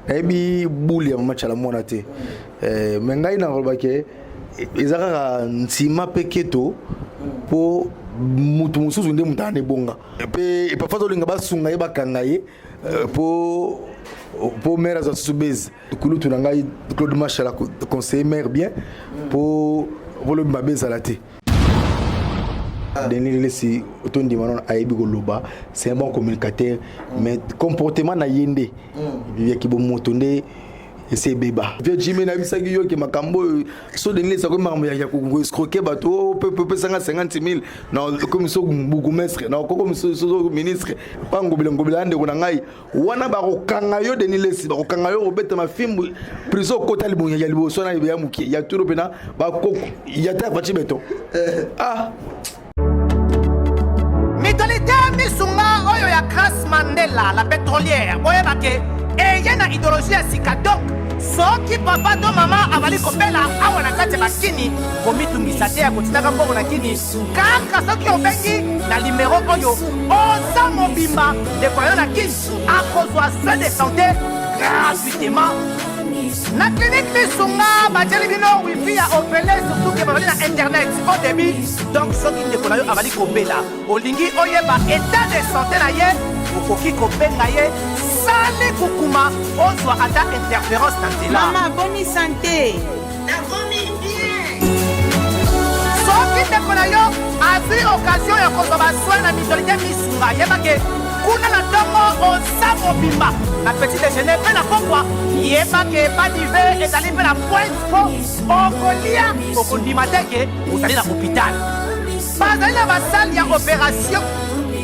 ebi bouli ya match la mona te mais ngai na robake ezaka ntima peketo po mutu mususu nde mutane bonga pe parfois olinga basunga ye bakanga ye po mère za subez kulu tunanga Claude Machala conseiller maire bien po volo mbabeza la te Denis Lesi otondi manon aibi goloba c'est un bon communicateur mais comportement na yende via ki bo motonde c'est beba via Jimmy na bisagi yo ke makambo so Denis Lesi ko makambo ya ko escroquer bato peu 50,000 na comme so bourgmestre na ko comme so ministre pango bilongo ande ko na ngai wana ba ko kanga yo Denis Lesi ba ko kanga yo obeta ma film prison kota libo ya libo so na ya muki ya turo pena ba ko ya ta bachi beto Mitolite misunga oyo ya Grace Mandela la pétrolière oyeba ke eye na idéologie ya sika donc soki papa to mama avali kopela awa na kati bakini komitungisa te ya kotinaka mbongo na kini kaka soki obengi na numero oyo oza mobimba ndeko yo na kini akozwa soin de santé gratuitement na clinique misunga batieli bino wifi ya opele surtout ke bazali na internet au début donc soki ndeko na yo avali kopela olingi oyeba état de santé na ye okoki kobenga ye sali kukuma ozwa ata interférence na nzela mama boni santé nakomi bien soki ndeko na yo azwi occasion ya kozwa basoi na mitolite misunga yebake kuna na ntongo oza mobimba na petit déjeuner mpe na pokwa yebake badive ezali mpe na pointe po okolia okondima te ke ozali na hôpital bazali na basale ya opération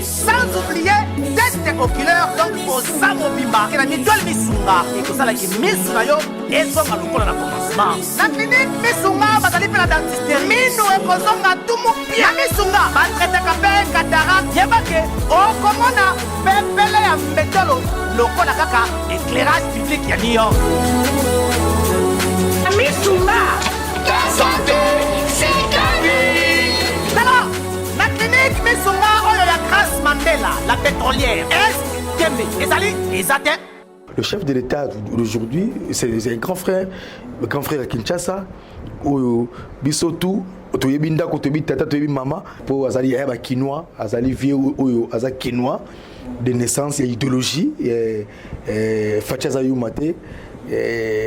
sans oublier test oculaire donc oza mobimba ke na mitole misunga ekosalaki misu na yo ezonga lokola na commencement na clinique misunga bazali mpe na dentiste minu ekozonga tumu pia na misunga batretaka mpe katarak yebake okomona pepele ya mbetolo lokola kaka éclairage public ya New York na misunga la santé c'est gagné alors la clinique misunga oyo ya Grace Mandela la pétrolière est kembe ezali ezate. Le chef de l'État d'aujourd'hui, c'est un grand frère à Kinshasa, Bisotou, Otoyebi Ndako, Otoyebi Tata, Otoyebi Mama, pour Azali Yaba Kinois, Azali Vieux, Azali Kinois, de naissance, il y a idéologie, Fachaza Yumate,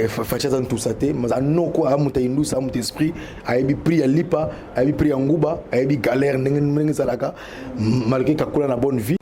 Fachaza Ntousate, mais non quoi, à mon taïndou, à mon esprit, à Ebi Pri à Lipa, à Ebi Pri à Ngouba, à Ebi Galère, Nengen Salaka, malgré Kakula na bonne vie.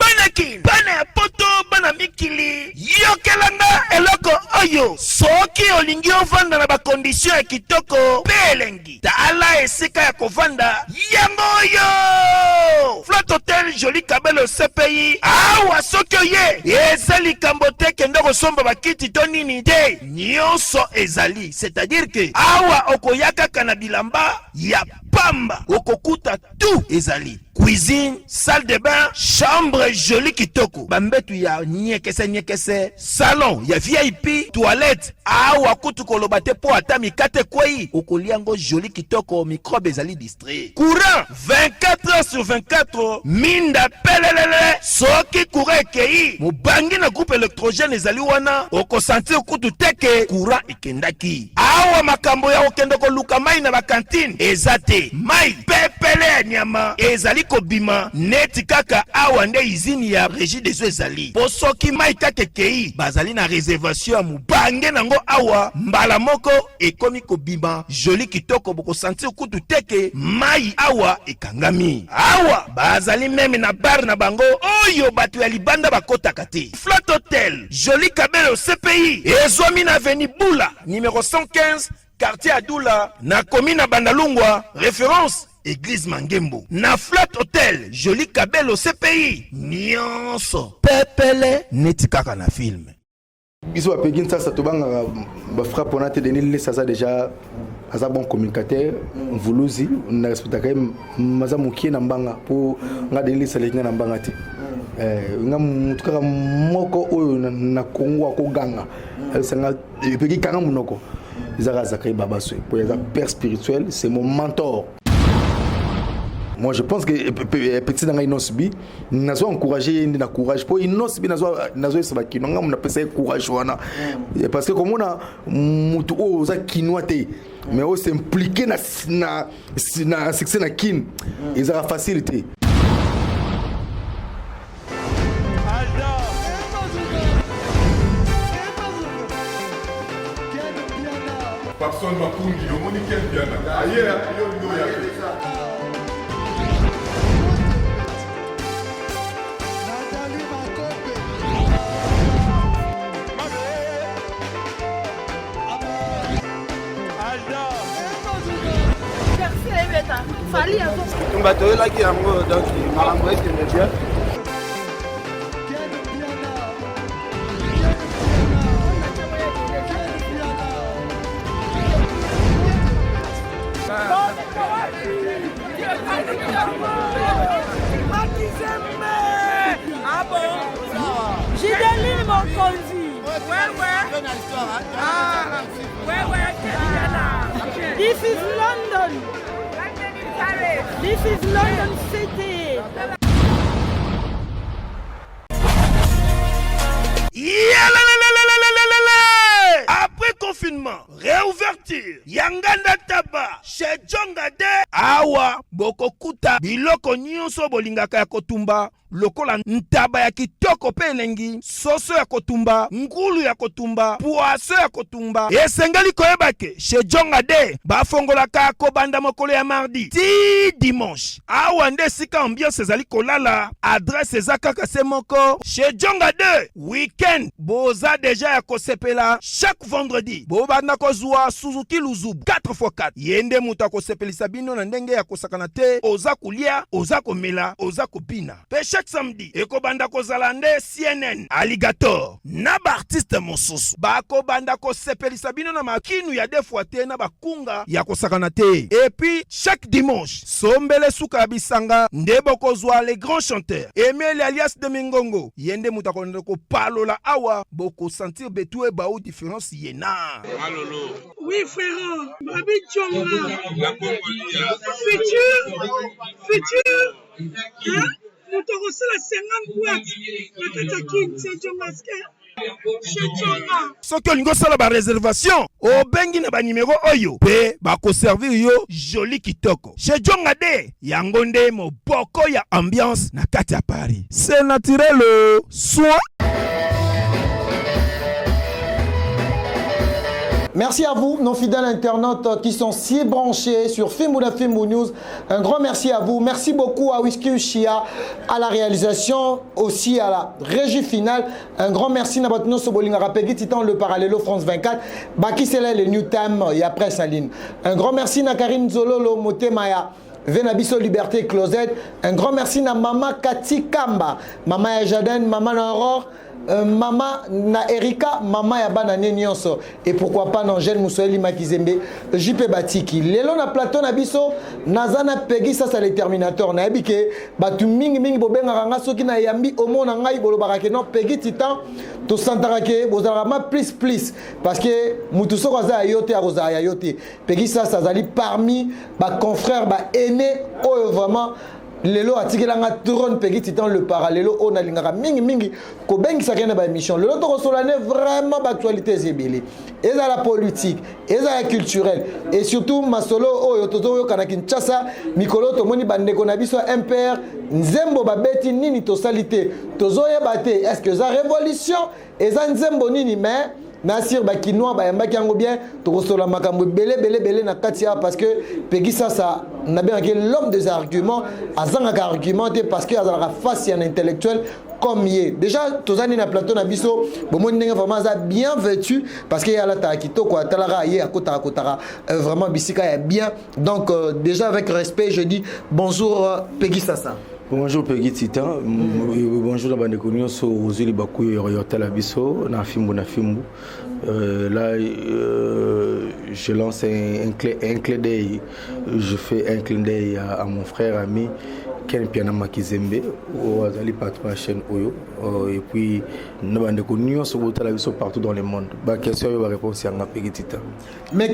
Bana poto bana mikili yokelanga eloko oyo soki olingi ovanda na bakondisyon ya kitoko belengi tala esika ya kovanda yango oyo Flotte Hotel Joli Kabelo CPI awa soki oye ezali likambo te kende kosomba bakiti to nini te nyonso ezali c'est-à-dire que awa okoyaka kana bilamba ya pamba okokuta tout ezali cuisine, salle de bain, chambre jolie kitoko. Bambetu ya nyekese, salon ya VIP, toilette. Awa kutu kolobate po atami kate kwei. Okoliango jolie kitoko, microbe ezali distrait. Courant 24 heures sur 24. Minda pelelele. Soki courant ekei. Mubangi na groupe électrogène ezali wana. Oko sentir kutu teke. Courant ekendaki. Awa makambo ya okendoko luka mai na bakantine. Ezate. Mai pepele nyama. Ezali kobima neti kaka awa nde izini ya régie des eaux ezali po soki mai kaka kei bazali na réservation ya mubange nango awa mbala moko ekomi kobima joli kitoko boko sentir kutu teke mai awa ekangami awa bazali meme na bar na bango oyo bato ya libanda bakotaka te. Flotte Hotel Joli Kabelo CPI ezomi na avenue Bula numéro 115 quartier Adoula na commune Bandalungwa référence Église Mangembo. Na Flotte Hotel Joli Kabelo CPI nyonso pepele neti kaka na film. Biso apegin ça tobanga ba frappe on a te donné les ça déjà asa bon communicateur mvuluzi na respecta quand maza mukie na mbanga po nga donné les les na mbanga te nga mutuka moko oyo na Kongo ko ganga sanga pegi kanga munoko Zara Zakari Babaswe pour les père spirituel c'est mon mentor. Moi, je pense que petit dans Inos bi, nous avons encouragé na courage. Pour Inos bi, nous avons ça qui nous avons appelé courage wana. Parce que comme on a mutu o za kinoate, mais on s'impliquer na succès na kin, ils ont facilité. Papson Mapungi, au monde qui est bien. Ailleurs, il y a Fali avant. On va te relaxer un peu, donc maman va être bien. Ah bon? Gideline mon conduit. Ouais. Ah, ouais. This is London. This is London City. Après confinement, réouverture, Yanganda Taba, chez Djongade, Awa, Bokokuta, Biloko Nyonso Bolingaka ya Kotumba, lokola ntaba ya kitoko pe elengi, soso ya kotumba, ngulu ya kotumba, poaso ya kotumba. Esengali koyebake, chez Djongade, bafongolaka kobanda mokolo ya mardi, ti dimanche. Awa nde sika ambiance ezali kolala, adresse ezaka se moko. Chez Djongade, weekend, boza deja ya kosepela, chaque vendredi, bobanda kozwa Suzuki Luzub 4x4. Yende muta kosepelisa bino na ndenge ya kosakana te, oza kulia, oza komela, oza kopina. Pe chaque samedi, ekobanda kozala nde CNN, Alligator, na ba artiste mosusu. Bako banda kosepelisa bino na makinu ya defwa te na bakunga ya kosakana te. Et puis, chaque dimanche, sombele suka bisanga, nde bokozwa les grands chanteurs. Emile alias de Mingongo, yende muta ko palola awa, boko sentir betue ba ou différence yena. Malolo. Oui frère, Babi Djonga. La Congolia. Futur. Hein? Nous te recevons la 50 boîtes. La Katakin, c'est Djongaske. Soki olingo sala ba réservation, obengi na ba numéro oyo pe ba ko servir yo joli kitoko. Chez Djongade, yango nde moboko ya ambiance na kati ya Paris. C'est naturel, soit. Merci à vous, nos fidèles internautes qui sont si branchés sur Fimbouna Fimbo News. Un grand merci à vous. Merci beaucoup à Whisky Ushia, à la réalisation, aussi à la régie finale. Un grand merci à Nabatino Sobolinga Rapegui, Titan Le Parallelo France 24, Baki Sele, le New Time et après Saline. Un grand merci à Karine Zololo, Mote Maya. Venabiso Liberté Closet. Un grand merci à Mama Kati Kamba, Mama Jaden, Mama Aurore. Mama na Erika, Mama ya bana nyonso et pourquoi pas Angèle Moussoeli Makizembe, JP Batiki. Lelo na plateau na biso nazana pegi ça c'est le terminateur na ebike batu mingi bobenga ranga soki na yambi omona ngai bolobaka ke non pegi titan to santara ke bozalama please parce que mutu soko za yote a rosa ya yote pegi ça zali parmi ba confrères ba aînés oh vraiment lelo atikelanga trône pegi titan le parallelo on a lingaka mingi ko bengi sakena ba émission lelo to solane vraiment ba actualité zebele eza la politique eza la culturelle et surtout masolo oyo tozo yo kana Kinshasa mikolo to moni bandeko na biso MPR nzembo babeti nini to salité tozo yebate est-ce que za révolution eza nzembo nini mais Nasir Bakinois bayambaki yango bien tokosola makambo belé na katia parce que pegi ça n'a bien que l'homme des arguments azanga argumenté parce que azala face un intellectuel comme yé déjà tozani na plateau na biso bomoni ndenge vraiment ça bien vêtu parce que y a la takito quoi talara yé akota vraiment bisika est bien donc déjà avec respect je dis bonjour Peggy Sassa. Bonjour Peggy Titan, bonjour la bande so Roseli Bakuyo Yorota la biso na Fimbo là je lance un clin d'œil, je fais un clin d'œil à mon frère ami Ken Piana Makizembe azali patron la chaîne Oyo et puis nous avons connu sur partout dans le monde. Ba question et réponse à Pegitita.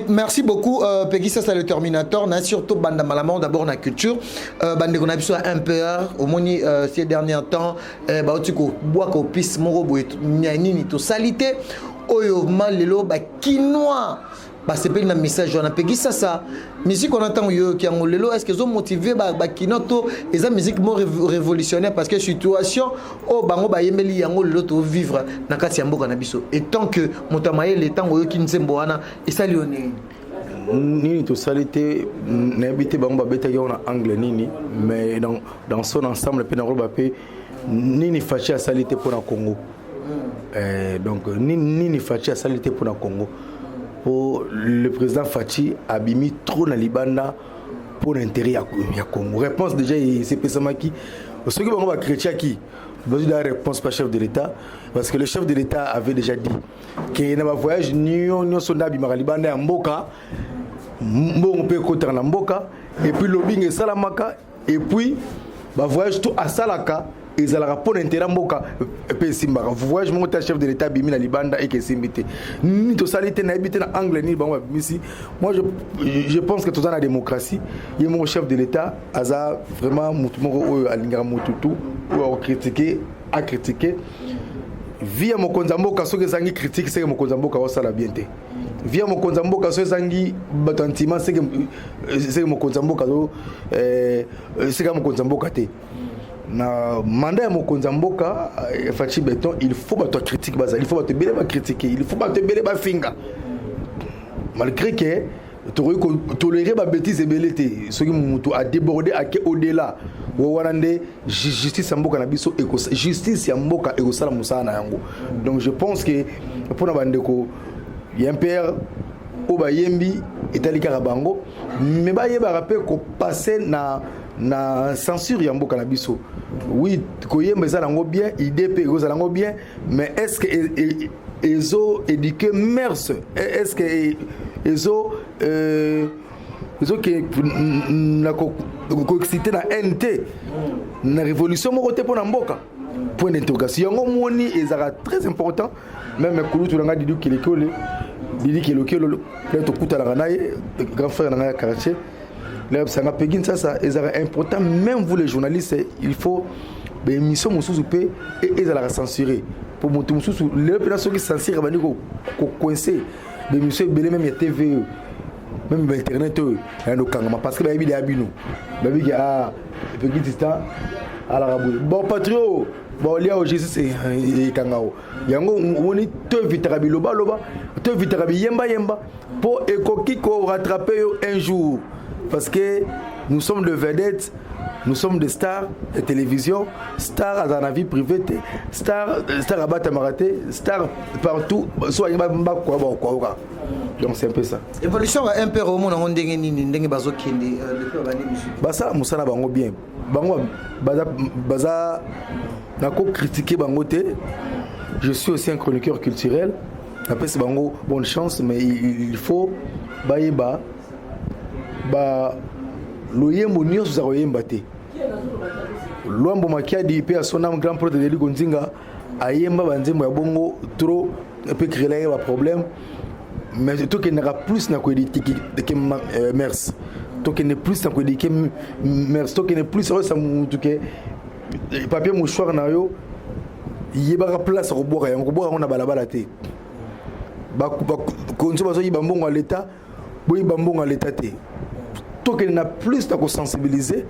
Merci beaucoup Peggy, ça c'est le Terminator, surtout banda malamon d'abord la culture bande qu'on a besoin un peu au moni ces derniers temps ba otiko bois ko pis moko boy nini to salité Oyo malelo ba quinoa. C'est pas un message on a payé ça musique on entend yo qui lelo est-ce qu'ils ont motivé ba kinoto et ça musique mo révolutionnaire parce que situation oh bango ba yemeli yango lelo to vivre na kati ya mboka na biso et tant que motamaye le temps oyo ki nzembo wana et ça lione nini to salité n'habité bango ba beta yo na anglais nini mais dans son ensemble pe na roba pe nini fachi à salité pour na Congo donc nini fachi à salité pour na Congo. Le président Fachi a mis trop dans Libanda pour l'intérêt du Congo. Réponse déjà, c'est Pessamaki. Ce qui va chrétien qui besoin de la réponse par chef de l'État parce que le chef de l'État avait déjà dit qu'il n'y a pas de voyage ni sonda bimara Libanda en Mboka, on peut côté en Mboka et puis lobbying et Salamaka et puis voyage tout à Salaka. Ils ont rapport d'intérêt Mboka et Simba. Vous voyez, je monte chef de l'État Bimi na Libanda et que Simbité. Ni to salité na habité na anglais ni bango ici. Moi je pense que tout dans la démocratie, il y a mon chef de l'État aza vraiment mutumoko alingara mututu ou à critiquer via mon konzamboka so que zangi critique c'est que mon konzamboka wa sala bien té. Via mon konzamboka so zangi batantima c'est que mon konzamboka c'est que mon konzamboka té. Na mandat ya mokonza mboka Fachi Beton il faut pas critiquer bazali il faut pas te belé ba critiquer il faut pas te belé ba finga malgré que tolérer ba bêtise belé té ce qui mutu a débordé à au-delà wanande justice ya mboka na biso eko justice ya mboka eko sala musana yango donc je pense que pour na bandeko ya père oba yembi etali karabango mais ba yeba rappel ko passer na censure ya mboka na biso oui koyemba ça lango bien IDP ça lango bien mais est-ce que ezo éduquer mers est-ce que ezo que na ko excité na NT na révolution mo côté pour na mboka point d'interrogation yango moni ezara très important même kulu tulanga didi kilekole didi kilokelo to kutala naye grand frère na quartier. Ça m'a payé ça, c'est important. Même vous les journalistes, il faut des émissions et ils allaient censurer. Pour mon tour, les personnes qui censurent, ils vont coincer. Des émissions, même il y a TV, même Internet, parce que il y a des il y a bon patrio, bon il y a aujourd'hui c'est kangao. Yango on est te vitarabi loba te vitarabi yemba pour ekoki ko rattraper un jour. Parce que nous sommes des vedettes, nous sommes des stars de télévision, stars dans la vie privée, stars à Batamaraté, stars partout. Donc c'est un peu ça. Évolution un peu au monde on ndenge bazo kende ça musala bango bien. Bango baza nako critiquer bango té. Je suis aussi un chroniqueur culturel. Après c'est bango bonne chance mais il faut baïba loyembo nyonso za koyemba te Luambo Makiadi pe asona grand prêtre de Ligonzinga ayemba banzembo ya bongo trop peut créer un problème mais tout qu'il n'aura plus na ko que mers tout qu'il n'est plus na ko que mers tout qu'il n'est plus ça mutu que papier mouchoir na yo yeba place ko boka yango boka on na balabala te ba konzo bazo yiba mbongo à l'état boyi bambongo à l'état te tout qu'il n'a plus à sensibiliser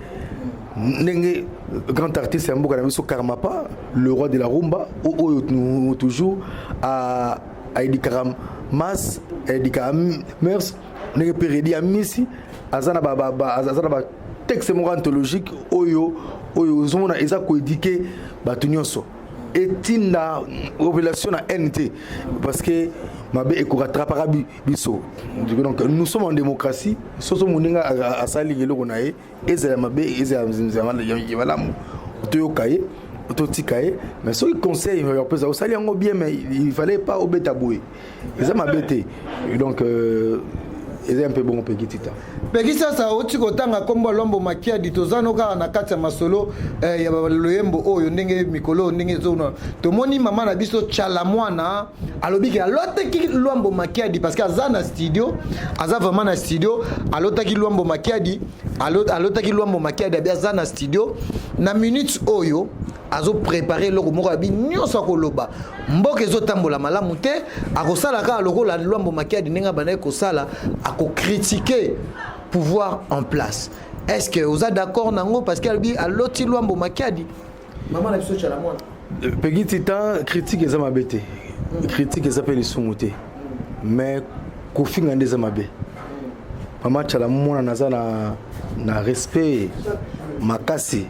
Nenge grand artiste Mboka Nabiso Karmapa, le roi de la rumba, ou toujours à Edikaram Mas, Edikaram Mers, Nenge Peredi à Missi, Azana Baba, texte anthologique, Oyo, Zona Eza Koedike, Batunyoso. Et la révélation à NT, parce que Mabé et rattrapera biso. Donc nous sommes en démocratie, soso moninga à sali yelo konae, et c'est Mabé et c'est yavalam, otoyokaye, ototikaye, mais ceux qui conseillent peut ça sali bien mais il fallait pas au bétaboué. Et ça m'a bêté. Donc c'est un peu bon Peggy Titan. Peggy sasa oti kotanga kombo lombo makiadi tozano kaka na kati ya masolo ya loyembo oyo ndenge mikolo ndenge zona tomoni mama na biso Tchala Mwana alobiki alotaki lombo makiadi parce que azana studio aza vraiment na studio alotaki lombo makiadi alotaki lombo makiadi abia azana studio na minutes oyo azo préparer loko moko abi nyonso koloba mboka ezotambola malamu te akosala ka lokola lombo makiadi ndenge bana kosala ako critiquer pouvoir en place. Est-ce que vous êtes d'accord nango parce qu'elle dit à l'autre Luambo Makiadi maman la biso Tchala Mwana Peggy Titan critique eza mabete critique eza pe lisumuté mais kofinga ndeza mabe maman Tchala Mwana naza na respect makasi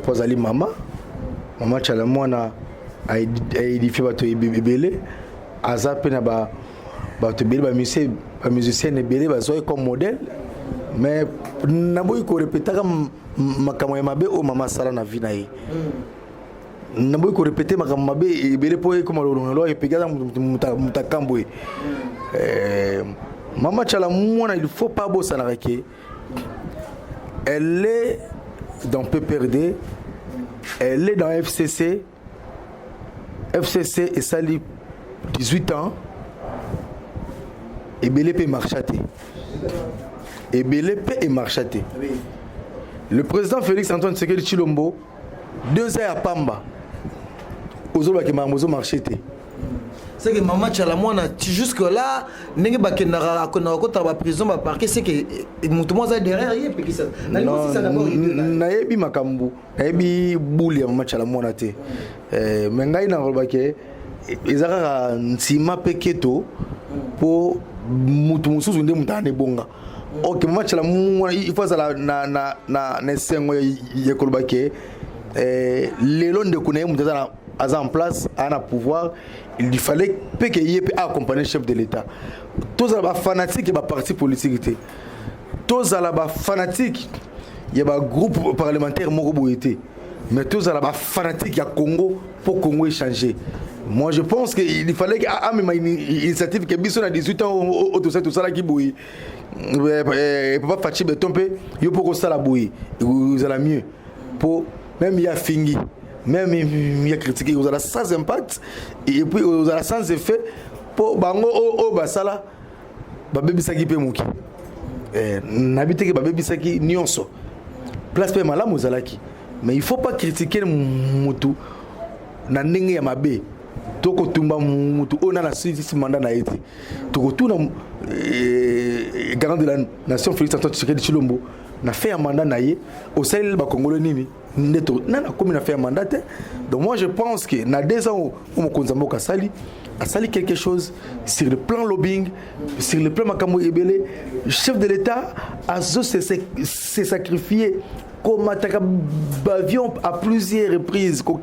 pour ali maman Tchala Mwana a édifié bato ebele aza pe na ba bato ebele ba musicien ebele bazoi comme modèle mais naboyi ko répéter makambo ya mabe o mama sala na vie na ye naboyi ko répéter makambo mabe ebele po comme lo epega mutakambo mama Tchala Mwana il faut pas bosser na reke elle est dans PPRD elle est dans FCC et sali 18 ans et belé peut marcher. Et belé peut marcher. Le président Félix Antoine Tshisekedi Tshilombo 2 ans à Pamba ozoba ke mamozo marché. C'est que maman Tchala Mwana jusque là ndenge bakendaka akona kota ba prison ba parquet c'est que mutu moza derrière yé pe ça nayebi makambu nayebi buli ya maman Tchala Mwana te mais ngai na roba ke ezaka ntima peketo po mutu mususu nde mutane bonga ok maman Tchala Mwana il faut ça na sengo ya koloba ke lelo ndeko na mutu en place, à pouvoir, il fallait qu'il y ait accompagner le chef de l'État. Tous les fanatiques et les partis politiques, tous les fanatiques, il y a un groupe parlementaire Moroboïté, mais tous les fanatiques, il y a Congo pour Congo échanger. Moi je pense qu'il fallait qu'il y ait une initiative qui est à 18 ans, tout ça qui bouille. Papa Fachi Betompe, il faut que ça la bouille, vous allez mieux. Pour même il y a Fingi. Même il y a critiqué, vous avez sans impact et puis vous avez sans effet pour bango o basala baby saki pe muki n'habite que baby saki nyonso place pe malamu zalaki mais il faut pas critiquer mutu na ndenge ya mabe toko tumba mutu ona na sisi mandat na été toko tuna garant de la nation Félix Antoine Tshisekedi Tshilombo na fait un mandat na ye au sein ba congolais nini neto nana comme il a fait un mandat donc moi je pense que na 2 ans où Mokonzambo Kasali a sali quelque chose sur le plan lobbying sur le plan makambo ebele chef de l'État a se sacrifié comme avion à plusieurs reprises pour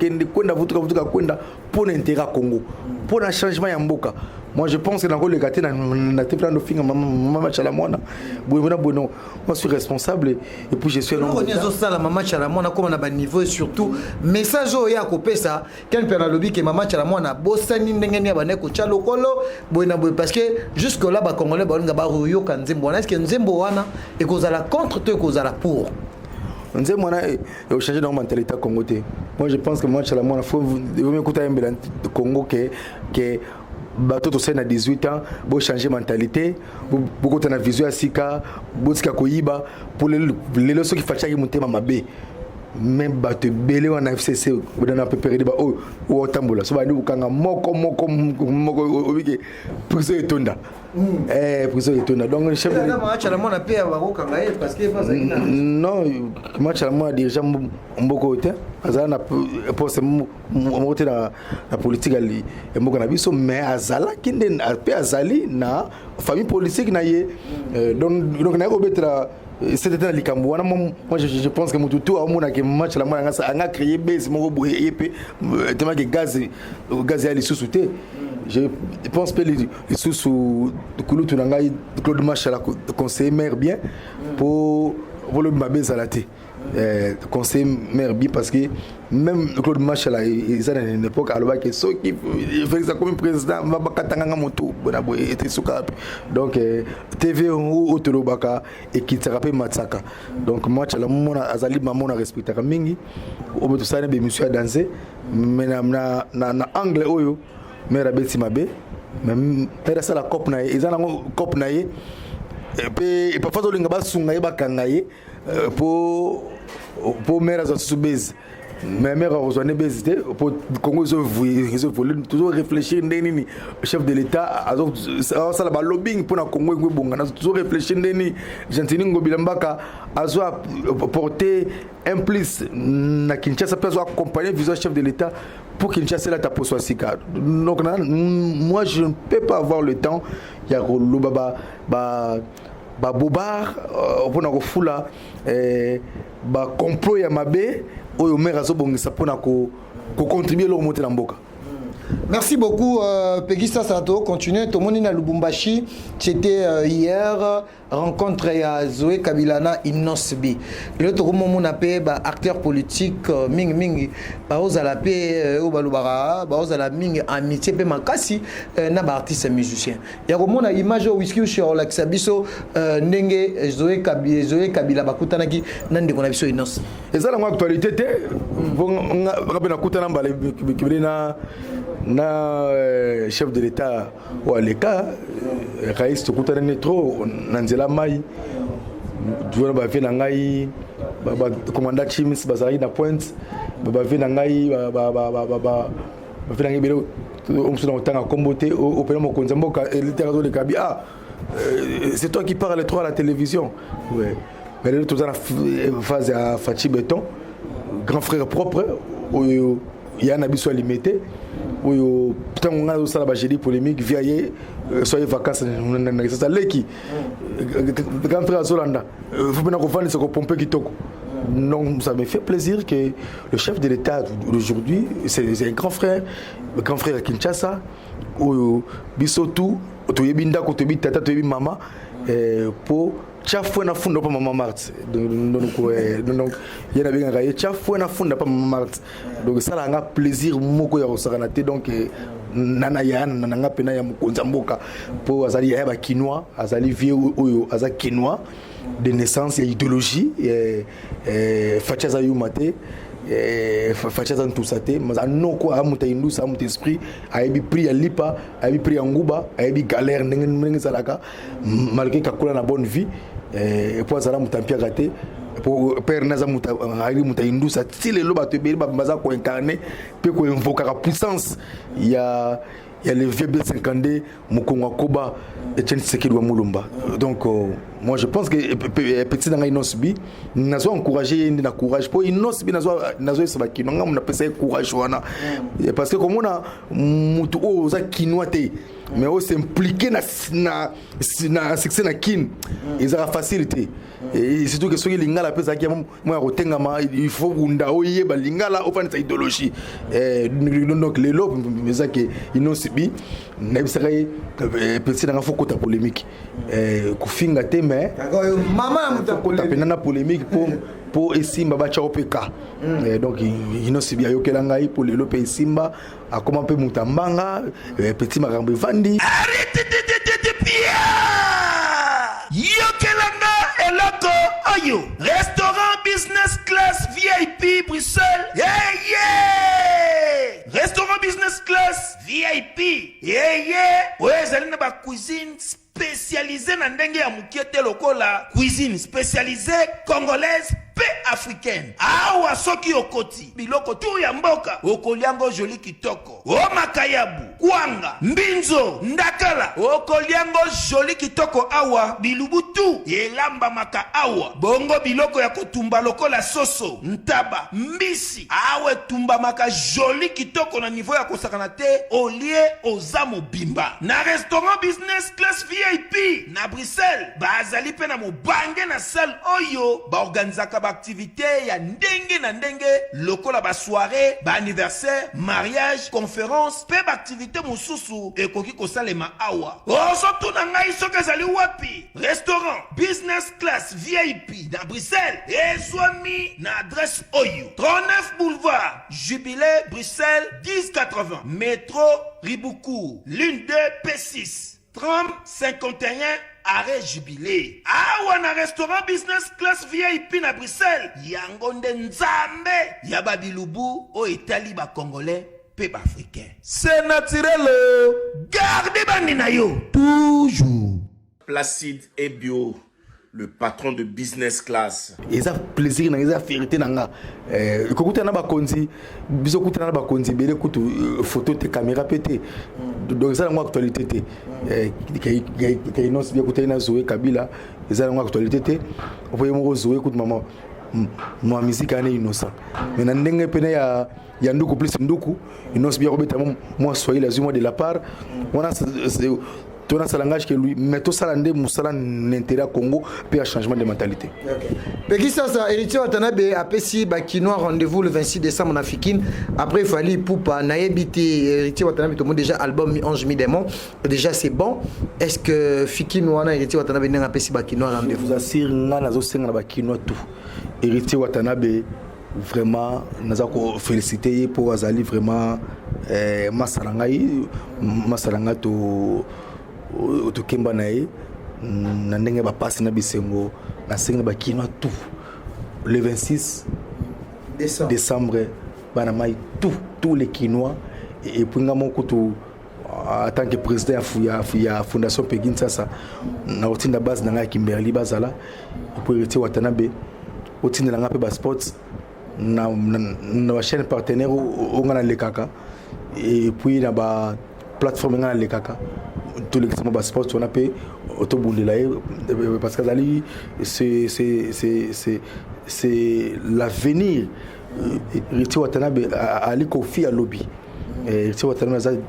l'intérêt Congo pour un changement ya mboka. Moi je pense que dans le gâté na plan de finir maman Tchala Mwana moi je suis responsable et puis je suis un homme la maman Tchala Mwana comme on a bas niveau et surtout message au ya kopé ça quand per na lobby que maman Tchala Mwana bosani ndenge ni abane ko tchalo kolo parce que jusque là ba congolais ba nga ba ruyo kan nzembo est-ce que nzembo wana et kozala contre toi kozala pour nzembo wana et changer dans mentalité congolais. Moi je pense que maman Tchala Mwana faut mieux écouter un bilan Congo que bato to sena 18 ans bo changer mentalité beaucoup de vision à sika botika koyiba pour les leçons qui fachaki mutema mabe même bato belé wana FCC dans peu période ba o tambola so ba ndi ukanga moko obike prison etonda prison etonda donc chef de la Tchala Mwana pe ba ko kanga parce que pas ça non maman Tchala Mwana déjà mboko te azana pour se monter dans la politique ali mboka na biso mais azala kinde pe azali na famille politique na ye donc na ko betra c'était dans likambo wana moi je pense que mututu amona que match la mwana nga créer base moko boye epé tellement que gaz ya lisusu te je pense que les sous kulutu na ngai Claude Machala conseiller maire bien pour le mabé zalate conseiller maire bi parce que même Claude Machala ils à une époque alors que ceux qui fait ça comme président va pas katanga moto bona boy était souka donc TV ou Tolobaka et qui te rappelle Matsaka donc Machala mona azali mamona respectaka mingi o beto sana be monsieur danser mais na angle oyo maire abeti mabe même père ça la cop na ils ont cop na et puis parfois on linga ba sunga ba kangaye pour maire za sous-base mais maire a besoin de base pour Congo ils ont toujours réfléchir ndeni chef de l'état alors ça la lobbying pour na Congo ngobonga na toujours réfléchir ndeni gentini ngobilambaka azo porter un plus na Kinshasa peut accompagner vision chef de l'état pour Kinshasa la tapo soit sika donc moi je ne peux pas avoir le temps il y a le baba bobar pona ko fula ba complot ya mabe oyo mera zo bongisa pona ko contribuer lo monter na mboka. Merci beaucoup Peggy Sato. Continuez. Tout le monde est à Lubumbashi. C'était hier rencontre à Zoé Kabilana Inosbi. L'autre moment on appelle acteur politique ming ming baoza la paix au balubara baoza la ming amitié pe makasi na ba artiste musicien. Ya komona image au whisky sur Laxabiso ndenge Zoé Kabila bakutanaki nande kona biso Inos. Eza la actualité te bon ngabena kutana mbale kibina na chef de l'état ou à l'état Raïs Tokutane trop nanzela mai duona ba fe na ngai ba commandant Chims bazali na point ba fe na ngai ba fe na ngai belo omsuna otanga kombote au pena mo konzamboka littéralement de Kabi c'est toi qui parles trop à la télévision ouais mais là tout ça la phase à Fachi Béton grand frère propre il y a un habit soit limité où tant on a ça la bagélie polémique vieille soyez vacances c'est ça leki grand frère Zolanda faut bien qu'on fasse ce qu'on pompe qui toque non ça me fait plaisir que le chef de l'État d'aujourd'hui c'est un grand frère Kinshasa où bisotou toyebinda ko toyebi tata toyebi mama pour chaque na funda pa mama Marthe donc il y a bien gaé chaque fois na funda pa mama Marthe donc ça la nga plaisir moko ya osakanate donc nana yana nanga pena ya mukonza mboka po azali ya ba kinois azali vieux oyo aza kinois de naissance et idéologie fachaza yumate fachaza ntusate maza noko amuta indusa amuta esprit ayebi prix ya lipa ayebi prix ya nguba ayebi galère ndenge salaka malgré kakula na bonne vie pour ça muta mpia gâté pour père naza muta ali muta indusa tile lo bato be baza ko incarner pe ko invoquer la puissance il y a le VB52 Mukongo Koba et Etienne Tshisekedi wa Mulumba donc moi je pense que petit dans Inosbi nazo encourager na courage pour Inosbi nazo sabaki nga muna pesa courage wana parce que comme on a mutu o za kinoate mais on s'impliquer na succès na kin ils ont facilité et surtout que ceux qui lingala pesa ki moi rotengama il faut unda oyeba lingala ofana sa idéologie donc les lobes mais ça que Inosbi na bisaka petit dans faut kota polémique kufinga te mais maman muta pena polémique pour esimba ba cha opeka donc Inosbi ayokela ngai pour le lope esimba akoma pe mutambanga petit makambo vandi arrête de pia yokelanga eloko oyo restaurant business class VIP Bruxelles restaurant business class VIP ezali na ba cuisine spécialisée na ndenge ya mukiete lokola cuisine spécialisée congolaise pe africaine awa soki okoti biloko tu ya mboka okoliango joli kitoko o makayabu kwanga mbinzo ndakala okoliango joli kitoko awa bilubutu elamba maka awa bongo biloko ya kotumba lokola soso ntaba mbisi awe tumba maka joli kitoko na niveau ya kosakana te olie ozamo bimba na restaurant business class VIP na Bruxelles bazali pe na mobange na salle oyo ba organizaka activité ya ndenge na ndenge lokola ba soirée, ba anniversaire, mariage, conférence, pe ba activité mosusu ekoki kosalema awa. Ozotu na ngai soki ezali wapi? Restaurant, business class, VIP na Bruxelles. Ezwami na adresse oyo. 39 boulevard, Jubilé, Bruxelles, 1080. Métro Riboukou, l'une 2 P6. 30 51 arrêt Jubilé. Awa na restaurant business class VIP na Bruxelles. Yango nde nzambe ya babilubu o etali ba congolais pe ba africain. C'est naturel. Gardez bandi na yo toujours. Placide et Bio, le patron de business class. Et ça plaisir na ça fierté nanga. Kokuta na ba konzi, biso kuta na ba konzi bele kutu photo te caméra pété. Donc ça na actualité te. Kay non bien kuta na Zoé Kabila, ça na actualité te. Ovoye mo Zoé kutu maman. Moi musique ane innocent. Mais na ndenge pene ya nduku plus nduku, innocent bien robeta moi soyez les humains de la part. On a ton langage que lui mais tout ça l'andé musala n'intérêt Congo puis un changement de mentalité. Peki sasa héritier Watanabe apesi bakinois rendez-vous le 26 décembre na Fikine. Après il fallait poupa na yebité héritier Watanabe tout le monde déjà album Ange mi démon déjà c'est bon. Est-ce que Fikine wana héritier Watanabe n'a apesi bakinois rendez-vous? Vous assure nga nazo senga bakinois tout. Héritier Watanabe vraiment naza ko féliciter pour azali vraiment masalanga to kemba nae na ndenge ba passe na bisengo na senga ba kinwa tout le 26 décembre bana mai tous les Kinois et puis ngamo kutu en tant que président ya fondation Pegin sasa na otinda base na Kimberly bazala pour héritier Watanabe otinda nga pe ba sports na chaîne partenaire au ngana lekaka et puis na ba plateforme ngana lekaka tous les bas sport on a payé autobundela parce que Zali c'est l'avenir. Héritier Watanabe ali kofi à lobby. Héritier Watanabe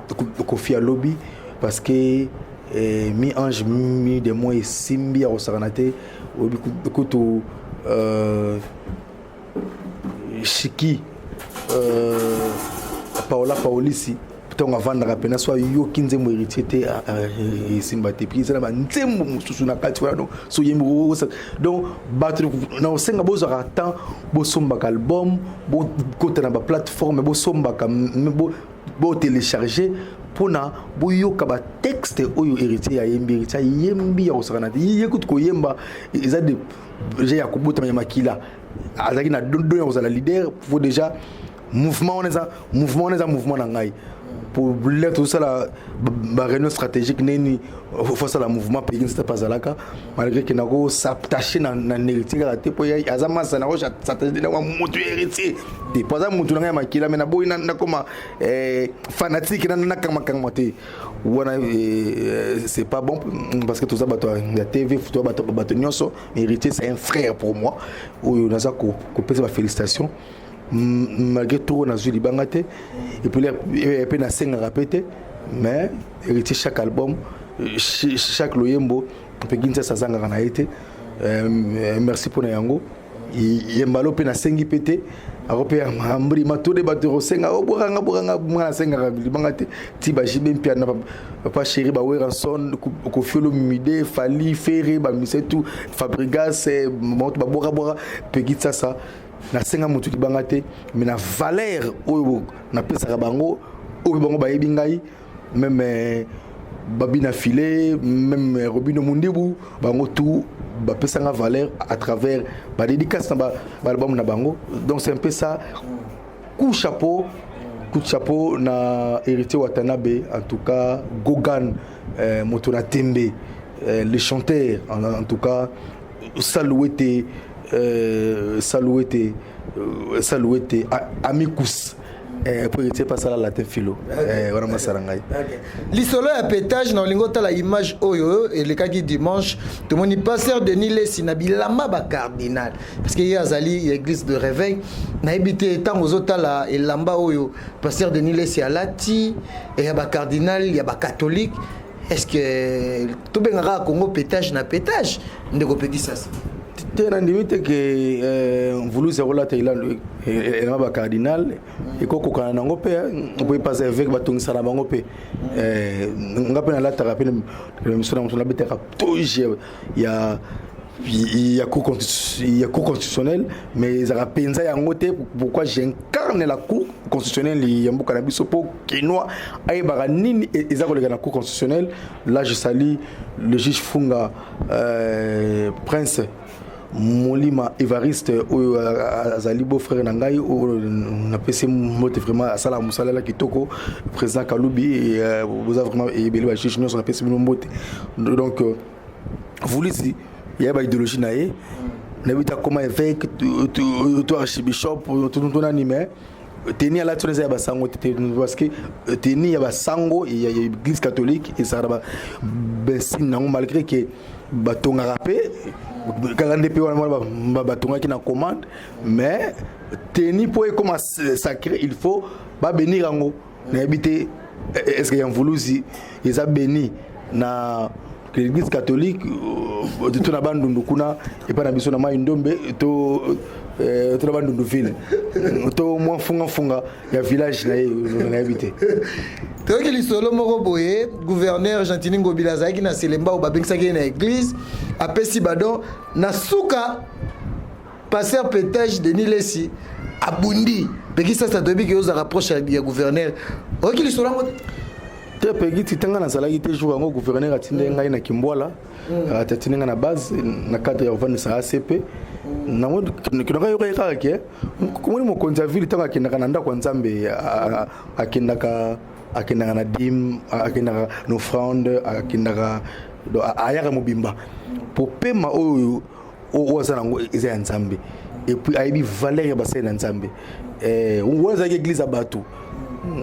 kofi à lobby parce que mi ange mi de moi simbi à osaranate kutu Chiki Paolisi on va vendre pena soit yo kinze mo héritier te simba te prise na ntembo mususu na kati wana so yembo donc battre na osenga bozo temps bo somba album bo côté na ba plateforme bo somba bo télécharger pona bo yoka ba texte oyo héritier ya yembi ya osana te yekut ko yemba eza de j'ai yakobota ya makila azaki na dondo ya ozala leader faut déjà mouvement na ngai pour tout ça la réunion stratégique neni face à la mouvement Pegin c'était pas alaka malgré que nako s'attacher na héritier la te po ya azama sana ko s'attacher na mutu héritier te pas za mutu na makila mais na boy na koma fanatique na kama te wana c'est pas bon parce que tout ça bato ya TV photo bato nyonso héritier c'est un frère pour moi ou naza ko pesa félicitations malgré tout on a vu libangate et puis na senga répéter mais héritier chaque album chaque loyembo Pegin ça zanga na été merci pour na yango yembalo pe na sengi pété arope ambri matode batero senga oboranga mwana senga libangate tiba jibe mpia na papa chéri ba weranson ko fiolo mide fali ferré ba misetu fabrigas monte ba bora Pegin ça na senga mutu kibanga te mais na valeur oyo na pesa bango oyo bango ba yebingai même babina filé même Robino Mundibu bango tout ba pesa nga valeur à travers ba dédicace na ba album na bango donc c'est un peu ça coup de chapeau na héritier Watanabe en tout cas Gogan Motona Tembe les chanteurs en tout cas salué amicus pour héritier pas ça la philo wana masarangai lisolo ya pétage na lingo tala image oyo et le kaki dimanche tout moni pasteur de Nilesi na bilamba ba cardinal parce que yazali église de réveil na habité tant aux otala et lamba oyo pasteur de Nilesi alati et ya ba cardinal ya ba catholique. Est-ce que tout bengara Congo pétage na pétage ndeko petit ça tena ndimite que voulu zéro la taila et ba cardinal et koko kana nango pe on peut passer avec batongisa na bango pe ngape na la thérapie le monsieur na mosona beteka toujours il y a cour constitutionnel mais ça penza yango te pourquoi j'incarne la cour constitutionnelle ya mboka na biso po kinoa ayebaka nini eza kolega na cour constitutionnelle. Là je salue le juge Funga Prince Molima Evariste azali beau frère na ngai on a passé mote vraiment à sala musala la kitoko président Kaloubi et vous avez vraiment ébélé ba juge nous on a passé mote donc vous lisez il y a une idéologie naïe n'habite comme évêque tout archibishop tout animé tenir la tournée à Sango parce que tenir à Sango il y a l'église catholique et ça va malgré que batonga rapé quand on est batonga qui na commande mais tenir pour comme sacré il faut pas bénir ango n'habiter est-ce qu'il y a un voulu si ils a béni na l'église catholique de tout na bandundu kuna et pas na biso na maindombe to na bandundu ville to mo funga ya village na habité to ke lisolo moko boye gouverneur Gentini Ngobila zaki na Selemba ou babengisa na église apesi badon na suka passer pétage de Nilesi abundi pekisa sa tobi ke oza rapproche ya gouverneur to ke lisolo moko te pegi titanga na salaki te jour ngo gouverneur atinde ngai na Kimbwala atatinga na base na cadre ya vendre sa ACP na mo kinoka yoka yaka ke komoni mo konza ville tanga kinaka na ndako nzambe akendaka na dim akendaka no fronde akendaka ayaka mobimba popema oyo oza nango eza nzambe et puis aibi valeur ba sena nzambe waza église abatu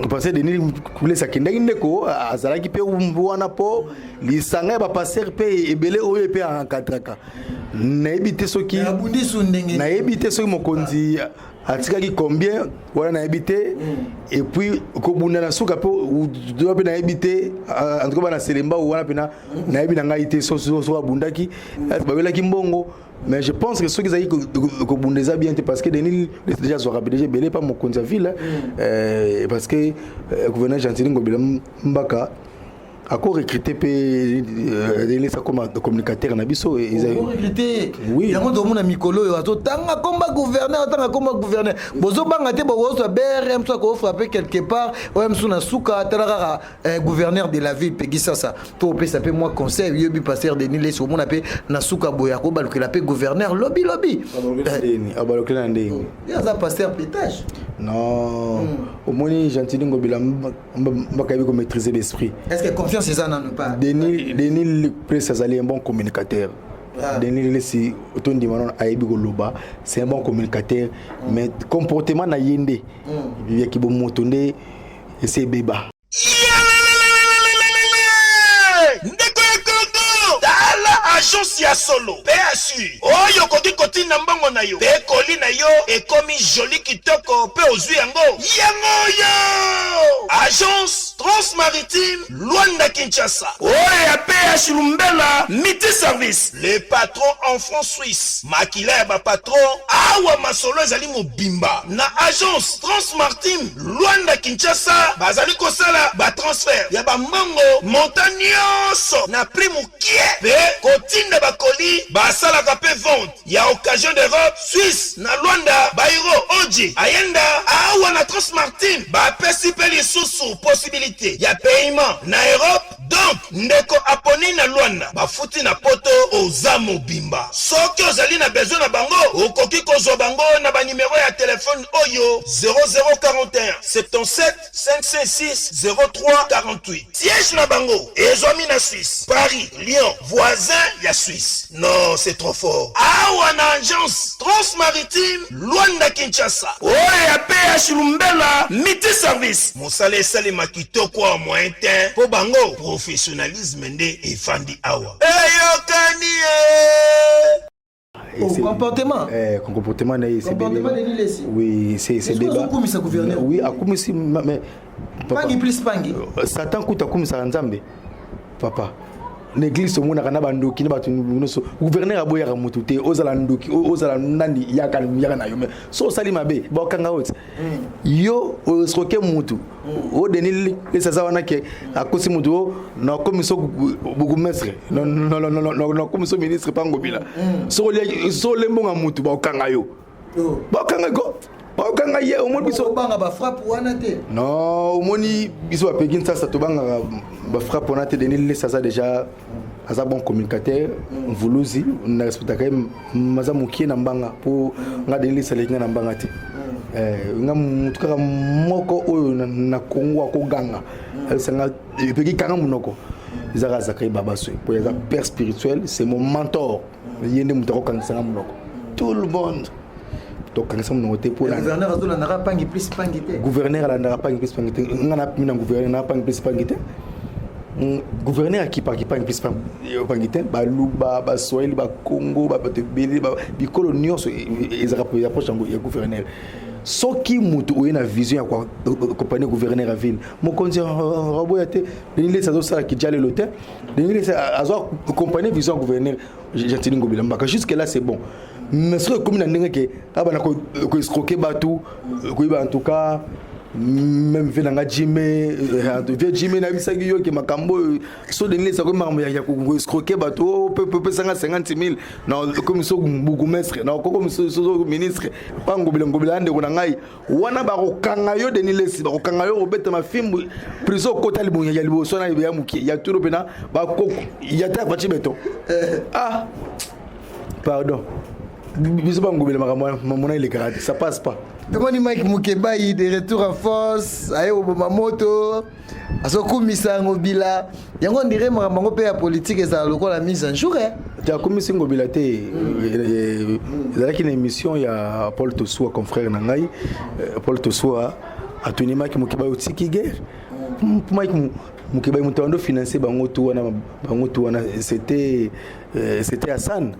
parce que Denis kulesa kindaki ndeko azalaki pe wana po lisanga ba passer pe ebele oyo pe encadraka na ebité soki na ebité soki mokonzi atikaki combien wala na ebité et puis ko bunda na suka po do pe na ebité en tout cas na Selemba wana pe na ebi na ngai te so bundaki ba belaki mbongo. Mais je pense que ceux qui ont dit bien parce que Denis déjà soit déjà belé pas mon compte ville parce que le gouverneur Gentini Ngobila Mbaka a recruté les comme communicateur na biso ils ont recruté oui yango do mona mikolo yo to tanga komba gouverneur bozo banga te bozo BRM soit ko frapper quelque part OM suna suka tarara gouverneur de la ville pegisa ça to pe ça peut moi conseil yobi passer Denis les so mona pe na suka boya ko balukela pe gouverneur lobby abalokela ndé ya ça passer pétage non au moins Gentini Ngobila Mbaka ko maîtriser l'esprit. Est-ce que confiance c'est ça non pas Denis Presse azali un bon communicateur. Denis Lesi otondi manon aibi goloba c'est un bon communicateur mais comportement na yende ya kibo motonde et c'est beba agence ya solo PSU oyo koki kotina mbango na yo pe koli na yo ekomi joli kitoko pe ozwi yango yo agence transmaritime Luanda Kinshasa oyo ya PSU Lumbela miti service le patron en France Suisse makila ya ba patron awa masolo ezali mobimba na agence transmaritime Luanda Kinshasa bazali kosala ba transfert ya ba mbango montagnoso na prix mukie pe tinda bakoli basalaka pe vente ya occasion d'Europe Suisse na Luanda bairo oji ayenda awa na Transmartin bapesi pe lisusu possibilité ya paiement na Europe donc ndeko aponi na Luanda bafuti na poto oza mobimba soki ozali na besoin na bango okoki kozwa bango na ba numéro ya téléphone oyo 0041 77 556 03 48 siège na bango ezwami na Suisse Paris Lyon voisin ya Suisse. Non, c'est trop fort. Awa na agence transmaritime Luanda Kinshasa. Oya PH Lumbela miti service. Musale sale makito kwa moyen temps. Po bango professionnalisme nde efandi awa. Eyokani comportement comportement c'est comportement de Nilesi. Oui, c'est débat. Oui, akumisi mais pangi plus pangi. Satan kuta kumisa nzambe. Papa l'église au monde na bandoki na batu nyonso gouverneur aboya mutu te ozala ndoki ozala nandi yaka na yo so sali mabe ba kanga ot yo esroke mutu o denil les wana ke akosi mutu na commission bourgmestre non commission ministre pangobila so lembonga mutu ba kanga yo ba kanga go bakanga ye o moni biso banga ba frappe wana te non o moni biso ba pekin ça to banga ba frappe wana te denil les ça déjà aza bon communicateur mvuluzi na respecta quand même maza mukie na mbanga po nga denil ça les na mbanga te nga mutuka moko oyo na Kongo ko ganga sanga peki kanga munoko izaka zakay babaswe po yaza père spirituel c'est mon mentor yende mutako kanga sanga munoko tout le monde. Donc quand nous avons pour la gouverneur n'a pas plus pangité. Gouverneur n'a pas plus pangité. On a mis un gouverneur n'a pas plus pangité. Gouverneur qui pas plus pangité. Baluba, Baswahili, Congo, Batebeli, Bicoloniaux, ils approchent un gouverneur. Ce qui mutu une vision à quoi accompagner gouverneur à ville. Mon conseil Roboyate, il laisse à ça qui diale l'hôtel. Il laisse à accompagner vision gouverneur. J'ai tenu Gobilamba. Jusque là c'est bon. Mais ce que comme na ndenge abana ko escroquer batou ko en tout cas même venanga Jimé na bisagi yo ke makambo so denile sa ko marmo ya ko escroquer batou peut 50 000 na comme so bourgmestre na ko comme so ministre pango bilangobila ande ko na ngai wana ba ko kanga yo denile si ba ko kanga yo obeta mafimbu prison kota libo ya libo so na ya muki ya turo pena ba ko ya ta fachi beto pardon. Ça passe pas. Demandez Mike Mukeba il de retour en force, aye Obomamoto, asoku misango bila. Yango ndire makambo pe ya politique ezala lokola mise en jour. Ya komisi ngobila te. Ezala ki na émission ya Paul Tosoa confrère na ngai. Paul Tosoa atuni Mike Mukeba otiki guerre. Mike Mukeba mutondo financer bango tu wana c'était Hassan.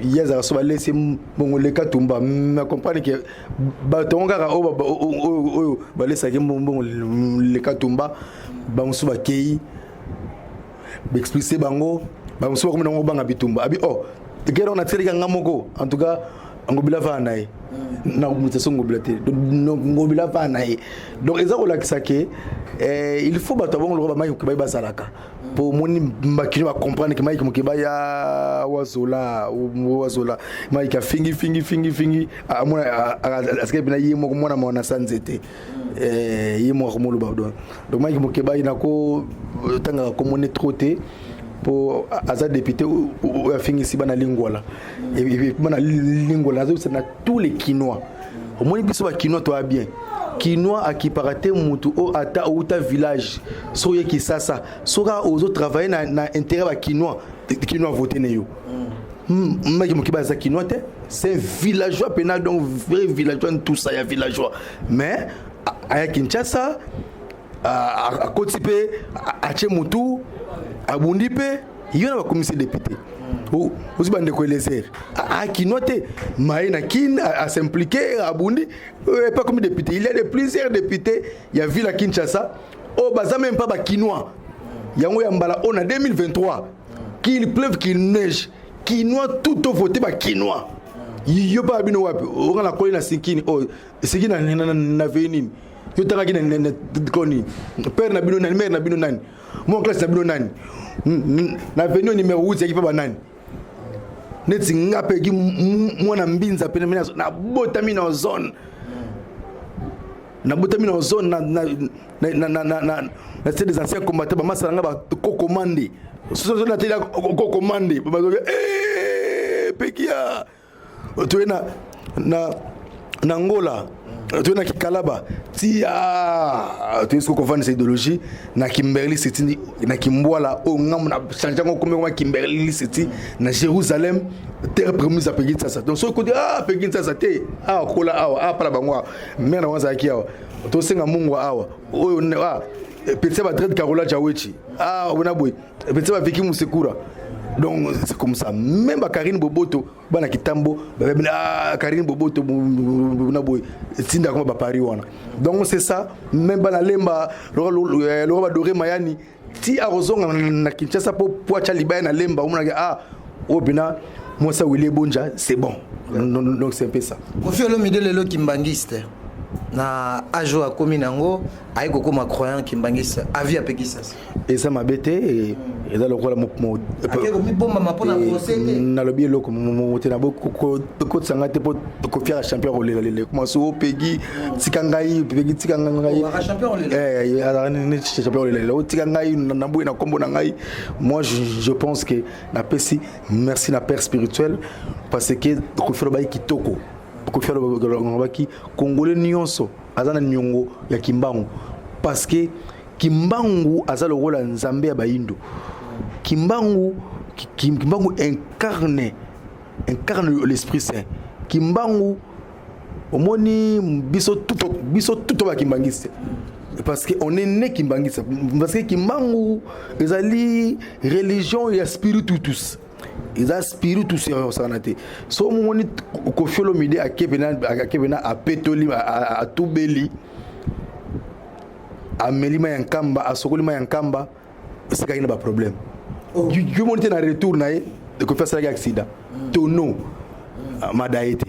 Yes, I saw laisser mon le Katumba. Me comprendre que batonga o balesa ke bon le Katumba ba musuba kei expliquer bango ba musuba comme na banga bitumba abi gero na tsiri kanga moko en tout cas ngobila va nae na muteso ngobila te ngobila va nae donc ezako lakisa ke il faut bato bon le ba mai ko ba salaka pour moni mbakini ba comprendre que Mike Mukeba ya wazola Mike fingi amona aske bina yimo mona mona sanzete yimo ko molo ba donc Mike Mukeba ina ko tanga ko moni troté pour aza député ou fingi si bana lingwala et bana lingwala c'est na tous les quinois au moni biso ba quinois toi bien Kinois à qui paraît mutu o ata ou ta village soye qui ça sera aux autres travailler na intérêt à Kinois voter ne yo mais qui base Kinois c'est villageois pénal donc vrai villageois tout ça ya villageois mais à Kinshasa à Kotipe à Chemutu à Bundipe il y a un commissaire député aussi bande ko les à qui noter maïna kin à s'impliquer à Bundi pas comme député il y a de plusieurs députés il y a ville à Kinshasa au baza même pas ba Kinois yango ya mbala on a 2023 qu'il pleuve qu'il neige Kinois tout voté ba Kinois yo ba bino wapi on la kola sikini sikini na venine yo tanga kina koni père na bino nani mère na bino nani mon classe na bino nani na venue numéro 8 qui pa banani neti ngape ki mwana mbinza pene na botami na zone na c'est des anciens combattants ba masala ba ko commander so na tela ko commander ba pekia to na Angola tu na Kikalaba tia tu est-ce qu'on vend cette idéologie na Kimberley City na Kimbwala o ngamu na chanjango comme Kimberley City na Jérusalem terre promise à Pekin ça donc so ko Pekin ça te kola awa para bangwa mena wanza akiwa to senga mungu awa o petit ba traite Carola Jawechi ona boy petit ba Vicky Musekura. Donc c'est comme ça même Karine Boboto bana kitambo Karine Boboto na boy tinda comme ba Paris wana donc c'est ça même bana lemba le ba doré mayani ti arozonga na Kinshasa pour acha libaya na lemba omona obina moi ça Willy Bonja c'est bon. Donc c'est un peu ça. Kofi Olomide lelo kimbangiste na ajo akomi nango ayiko koma croyant kimbangiste avi apekisa. Et ça m'a bêté et dans le rôle mo akeko mi bomba mapona procès na lobi eloko mo tena beaucoup ko tsanga te pour faire champion olele comment so pegi tikangai pegi tikangai champion olele ne champion olele tikangai na boy na kombo na ngai. Moi je pense que na pesi merci na père spirituel parce que ko faire ba kitoko ko faire ba ki congolais nyonso azana nyongo ya kimbangu parce que Kimbangu aza le rôle nzambe ya baindo. Kimbangu incarne l'esprit saint. Kimbangu omoni biso tout ba kimbangiste. Parce que on est né kimbangiste parce que Kimbangu ezali religion et spiritus. Ils a spiritus sur sanate. So omoni Kofi Olomide akebena a petoli a tubeli. Amelima yankamba asokolima yankamba c'est qu'il y a pas problème. Je monte na retour na de ko faire ça accident. Tono madaete.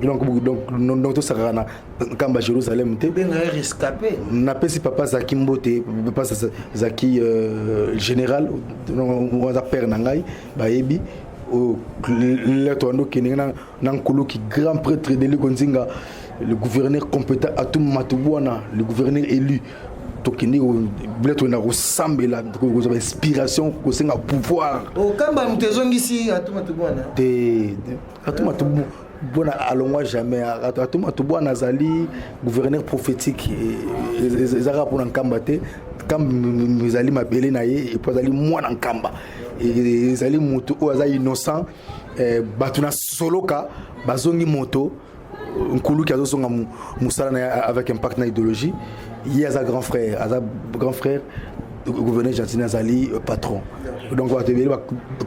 Donc tout ça na kamba Jérusalem te ben rescapé. Na pesi papa Zaki Mbote, papa Zaki général on a père nangai ba yebi le tondo keninga na nkulu ki grand prêtre de l'Konzinga. Le gouverneur compétent à tout Matubouana, le gouverneur élu. Tokini peut-être on a ressemblé là, vous avez inspiration, vous avez pouvoir. Oh, quand vous êtes ici à tout Matubouana. À tout Matubouana, allons jamais. À tout Matubouana, Zali, gouverneur prophétique, ils ont rapport en Kambate. Quand vous allez m'appeler naïe, et puis allez moi en Kamba. Et ils allez moto, ils sont innocents. Batuna soloka, bazongi moto. Nkulu qui a zonga musala avec impact na idéologie. Il y a un grand frère, le gouverneur Jantina Zali patron. Donc on va te dire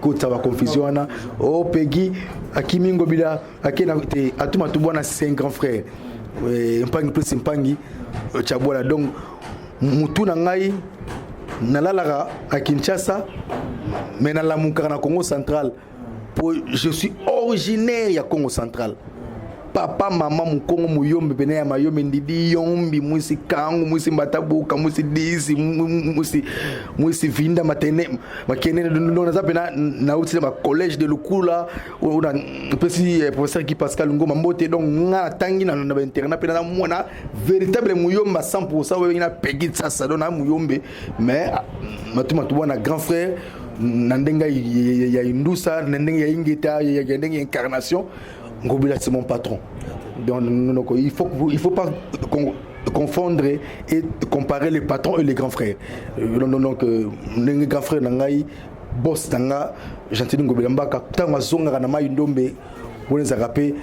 que ça va confusion na oh Peggy Akimingo bila akena te atuma tubona c'est un grand frère. Mpangi plus mpangi chabola donc mutu na ngai nalalaka à Kinshasa mais na la mukana Congo central. Je suis originaire ya Congo central. Papa mama mukongo muyombe bene ya mayombe ndidi yombi mwisi kangu mwisi mbatabuka mwisi disi mwisi vinda matene makene ndo nazape na uti ma collège de Lukula ona pesi professeur qui Pascal Ngoma Mbote donc nga tangi na internat pe na mona véritable muyomba 100% we na pegi tsasa dona muyombe mais matuma tu bona grand frère nandenga ya indusa nandenga ya ingeta ya ndenga incarnation Ngobila c'est mon patron. Donc il faut pas confondre et comparer les patrons et les grands frères. Donc les grands frères nangai boss tanga Gentili Ngobila mbaka tanga zonga na mai ndombe wona za rapé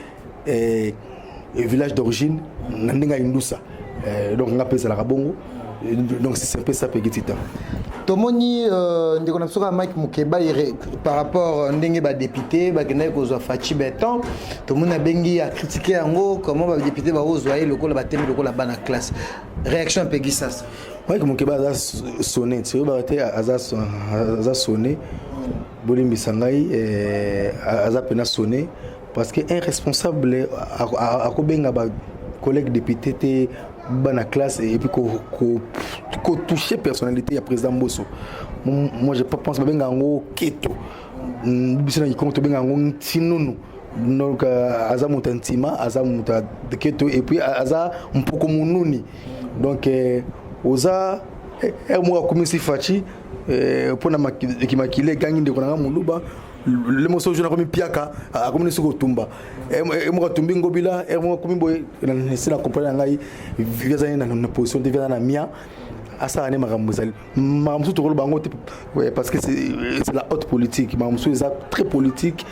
village d'origine nandenga indusa. Donc ngapesa la kabongo. Donc c'est un peu ça Pegitita. Tomoni ndeko na soka Mike Mukeba par rapport ndenge ba député ba kena ko zo Fachi Beton tomona bengi a critiquer yango comment ba député ba ozoyer lokola ba temi lokola bana classe réaction Pegisas Mike Mukeba a sonné tu ba te aza sonné bolimbi sangai aza pena sonné parce que un responsable a ko benga ba collègue député te bana classe et puis qu'on toucher personnalité ya président Mbosso. Moi je pense que benga ngo keto bisina ikonto benga ngo tinunu donc aza mutantima aza muta keto et puis aza mpoko mununi donc oza mo komisi fachi pona makile gangi de konanga muluba le moso jona komi piaka akomini soko tumba mo tumbi ngobila mo komi boy na sina comprendre ngai viveza na position de viveza na mia asa ne makamuzali mamsu to bango parce que c'est la haute politique mamsu est très politique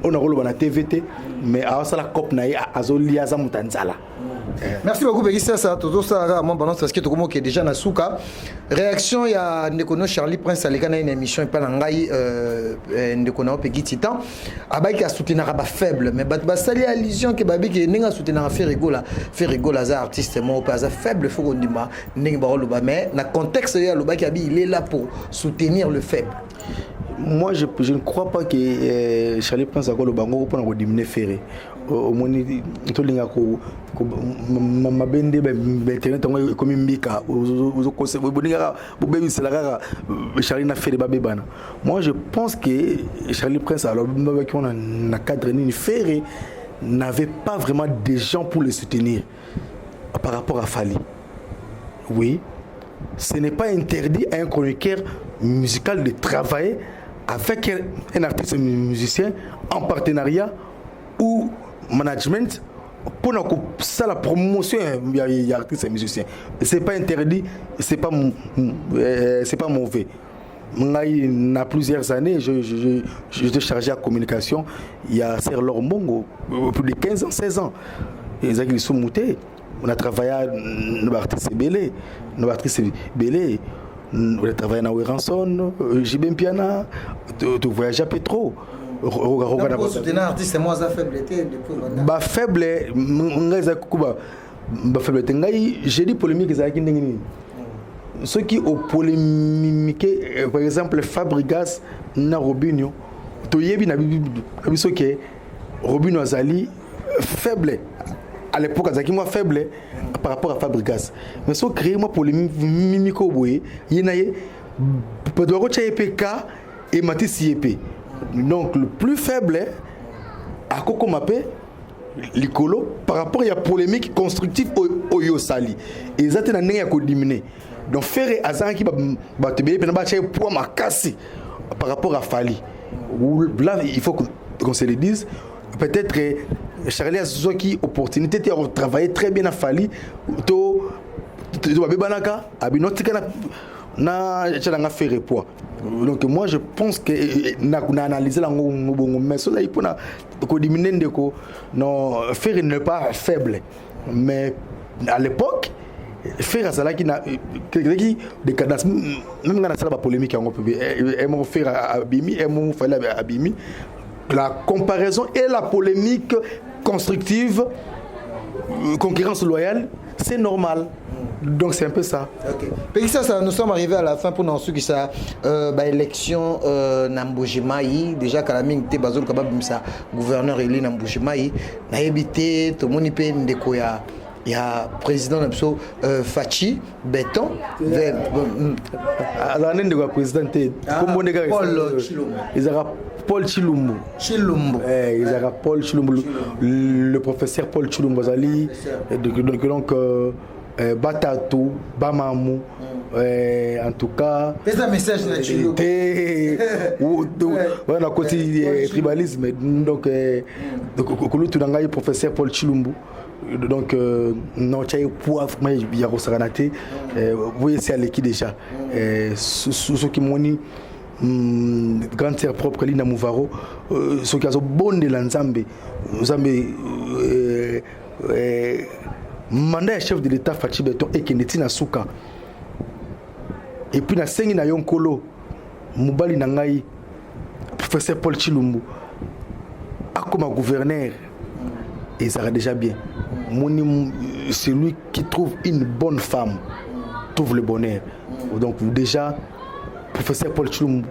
on a rolo na TVT mais asa la cop na azolia za mutanzala Merci beaucoup Pekisa ça todo ça mon balance parce que tout comme qui est déjà na souka réaction ya ndekono Charlie Prince aleka na une émission et pas na ngai ndekono Peki Titan abaki a soutenir ba faible mais ba sali allusion que babi ki ninga soutenir faire rigola za artiste mo pas za faible faut qu'on dima ninga ba loba mais na contexte ya loba ki abi il est là pour soutenir le faible. Moi, je ne crois pas que Charlie Prince a le bango pour diminuer Ferré. Au moins, tout le monde ma bende internet comme Mika. Charlie n'a fait des babébana. Moi, je pense que Charlie Prince alors qu'on a cadré une Ferré n'avait pas vraiment des gens pour le soutenir par rapport à Fali. Oui, ce n'est pas interdit à un chroniqueur musical de travailler avec un artiste musicien en partenariat ou management pour ça la promotion des artistes musiciens. C'est pas interdit, c'est pas mauvais. Il y a plusieurs années, je te chargé à communication. Il y a Serre Lorbongo, plus de 15 ans, 16 ans. Ils sont montés. On a travaillé à nos artistes belés. On a travaillé à Weranson, Jibem Piana, tu voyages à Petro. Soutenir artiste, c'est moi, ça faible. Bah faible, j'ai dit polémique, ceux qui ont polémiqué, par exemple Fabregas na Robinho, tu y es bien que Robinho Azali faible. À l'époque, moi faible par rapport à Fabregas. Mais si on crée moi polémique, il y a PK et Matisse Yepé. Donc le plus faible à Kokomapé, l'icolo, par rapport à la polémique constructive au Yosali. Et ça, c'est un peu diminué. Donc faire Azan qui va te payer pour ma casse par rapport à Fali. Là, il faut qu'on se le dise. Peut-être Charlie a qui opportunité de travailler très bien à Fali. Donc moi je pense que on a analysé la mais cela il faut diminuer non faire n'est pas faible mais à l'époque faire ça là qui des cadastres même dans la polémique on peut faire Abimi Abimi. La comparaison et la polémique constructive, concurrence loyale, c'est normal. Donc c'est un peu ça. Okay. Ça, nous sommes arrivés à la fin pour nous qui ça élection Nambojimaï. Déjà Kalaming te bazol kabab ça gouverneur élu Nambojimaï. Na habité tout le monde peut ndeko ya. Il y a le président Fachi Béton. Alors, il y a le président Paul Chilumbu. Paul Chilumbu. Le professeur Paul Chilumbu. Donc, Batatou, Bamamou. En tout cas, c'est un message on a côté tribalisme. Donc, le professeur Paul Chilumbu. Donc, non, tu as poids, il y a Rosaranaté. Vous voyez, c'est à l'équipe déjà. Ceux qui m'ont dit, grande terre propre, Lina Mouvaro, ceux qui ont bon de l'Anzambe, mandat chef de l'État Fachi Béton et Keneti Nasuka. Et puis, na sengi na yonkolo, Moubali Nangaï, professeur Paul Chilumbu, comme gouverneur, et ça va déjà bien. Celui qui trouve une bonne femme trouve le bonheur. Donc déjà, professeur Paul Chilumbu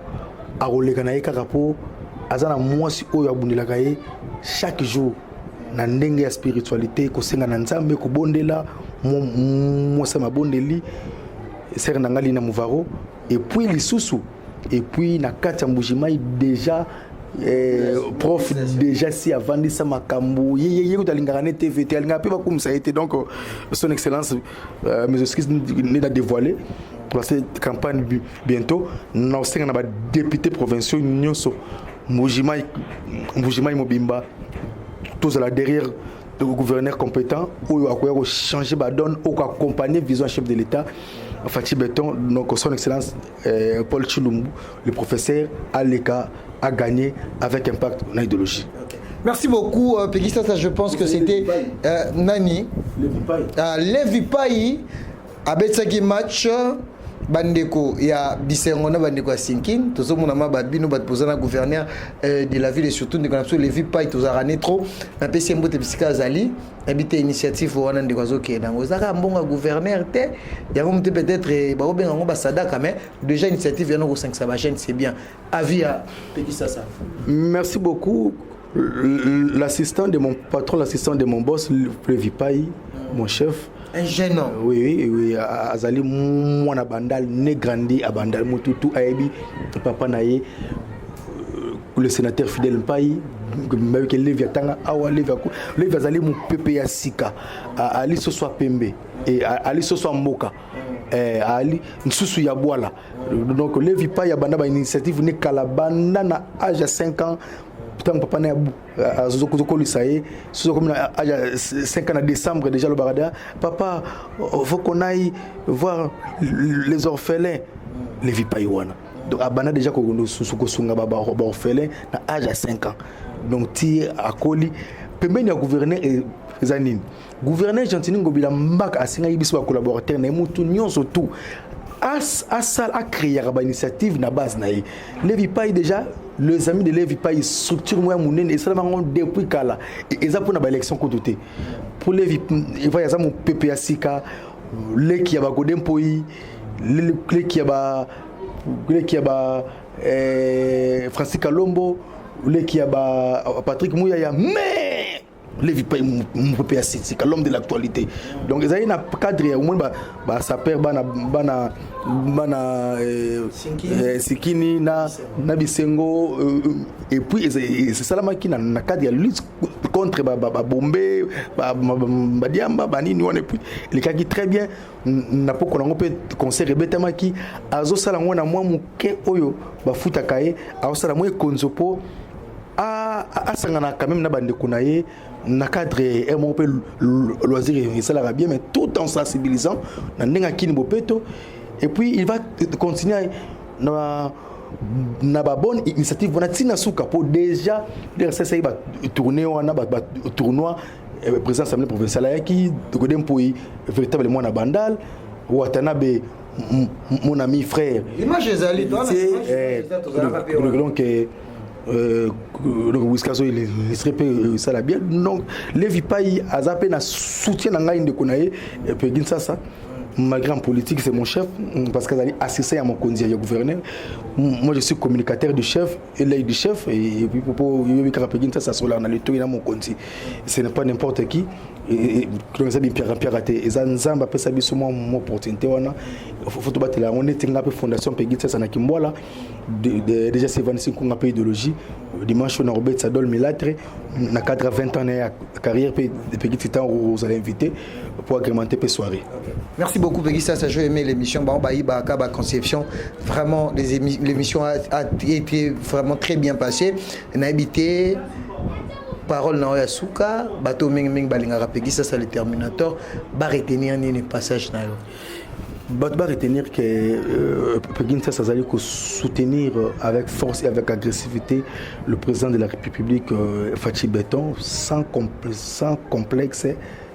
a reléganaï karapo, azana moi si oyo abundelakaye chaque jour na ndenge ya spiritualité ko senga na nzambe ko bondela mo sama bondeli ser na ngali na muvaro et puis lisusu et puis na kati Mbujimaï déjà prof déjà si avant de ça makambu yeye utalingana TVT alinga pe bakum ça a été donc son excellence mes excuses n'est dévoilé pour cette campagne bientôt na osenga na ba député provinciaux nyonso Mbujimaï Mobimba tous là derrière le gouverneur compétent ou à quoi changer ba donne ou accompagner vision chef de l'État Fachi Béton, donc son excellence Paul Chilumbu, le professeur Aleka a gagné avec impact en idéologie. Okay. Merci beaucoup, Peggy Sasa. Je pense que c'était Nani. Levi Pai. Abetsaki match. Bandeko ya Bisengona bandeko ya Sinkin tozo monama badbino badposana gouverneur de la ville et surtout de connaissance les villes pas tous arané trop na PC mbote bisika zali habité initiative wana ndeko zoke na ngozaka mbonga gouverneur te ya vont peut-être ba obenga ngo basadaka mais déjà initiative ya no 5 sa chaîne c'est bien avis à Peggy Sasa. Merci beaucoup l'assistant de mon patron, l'assistant de mon boss Levi Pai, mon chef. Un jeune homme. Oui. Azali mwana bandal né grandi à bandal mututu aibi papa naye le sénateur Fidèle Pai même que Levi atanga awa Levi azali mu pepe ya sika ali so soit pembe et ali so soit mboka ali nsusu ya bwala donc Levi Pai ya banda ba initiative ne kala banda na âge de 5 ans. Putain, papa n'a pas de 5 ans en décembre déjà le barada. Papa, faut qu'on aille voir les orphelins. Les vies pas wana. Donc abana déjà qu'on nous sunga baba orphelin à âge de 5 ans. Donc ti à Koli, pembeni ya gouverneur Zanine. Gouverneur Gentini Ngobila mbaka asinga ibiso ba collaborateur na mutu nyonso tout. Asal a créé une initiative na base na Levi Pai déjà les amis de Levi Pai structure moi mounene et ça va depuis kala et ça pour na élection ko douter pour Levi il va y avoir mon PPA sika le qui a ba godem poi le qui a ba Francis Kalombo le qui a ba Patrick Mouyaya mais Levi Pai mon PPA sika l'homme de l'actualité donc ils ont un cadre au moins ba ça perd bana Sikini na Bisengo et puis c'est ça la qui na cadre de lutte contre Bombé Badiamba Banini et puis les cas qui très bien n'a pas qu'on peut conseil rebetama qui azo sala ngona moi muke oyo ba futa kae azo sala moi konzopo a sangana quand même na bande kunaye na cadre et mon peu loisir et ça la bien mais tout en sensibilisant na ndenga kini bopeto. Et puis il va continuer na bonne initiative on a tina souka pour déjà ça va tourner on a tournoi président assemblée provinciale qui de pour véritablement na bandal Watanabe mon ami frère image ezali toi donc donc Wiskazo il serait ça la bien donc Levi Pai azapé na soutien na ngai ndeko na ye Peggy Sasa. Ma grande politique, c'est mon chef, parce qu'elle est assisté à mon conseiller de gouverneur. Moi, je suis communicateur du chef, et l'aide du chef, et puis pour ça sur là, on a le tout dans mon conseil. Ce n'est pas n'importe qui. Et comme ça, bien piraté. Et ça, nous avons ça sur mon opportunité. Il faut tout battre là. On est une fondation Peggy Sasa na Kimbola. Déjà, c'est 25 ans de idéologie. Dimanche, on a Robert Sadol Milatre. On a 20 ans de carrière. Peggy Sasa, vous allez inviter pour agrémenter les soirées. Merci beaucoup, Peggy Sasa. J'ai aimé l'émission. Conception. Vraiment, l'émission a été vraiment très bien passée. On a habité. Parole na Oyasuka, bateau Ming Balingara Peggy Sasa le Terminator, va retenir un passage na yo. Va retenir que Peggy Sasa allait soutenir avec force et avec agressivité le président de la République Fachi Beton sans complexe,